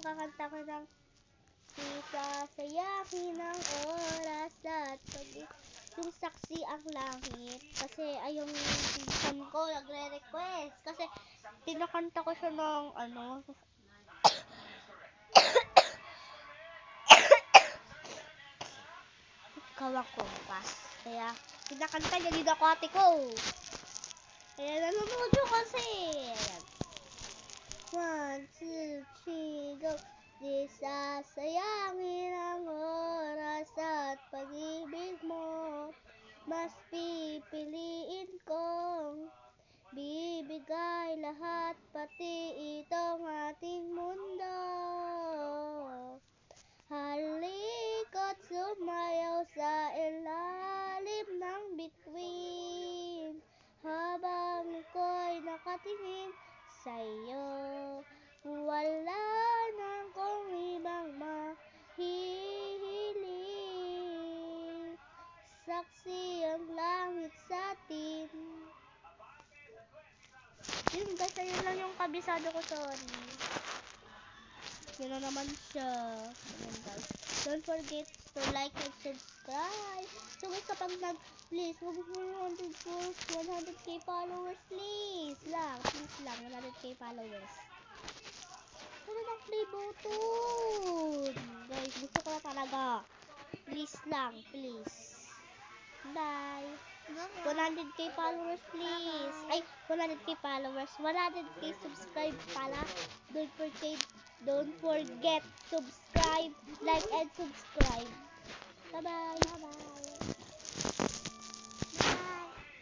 kakanta ko ng isasayahin ng oras at yung saksi ang langit. Kasi ay yung pinsan ko nagre-request. Kasi pinakanta ko siya ng Kawang Kompas. Kaya pinakanta niya din ako ate ko. Kaya nanonood yun kasi. Ayan. 1, 2, 3, go. Di sasayangin ang oras at pag-ibig mo. Mas pipiliin kong bibigay lahat, pati itong ating mundo. Halika't sumayaw sa ilalim ng bituin, habang ako'y nakatingin sa'yo. Wala na akong ibang mahihiling, saksi ang langit sa atin. Yun guys, ayun lang yung kabisado ko, sorry. Yun na naman siya. Ayun guys. Don't forget to like and subscribe. So guys, kapag please, huwag mo 100k followers, please lang, 100k followers. Wala ng play button. Guys, gusto ko na talaga. Please lang, please. Bye. 100k followers, please. Ay, 100k followers. 100k subscribe pala. Don't forget subscribe, like, and subscribe. Bye-bye.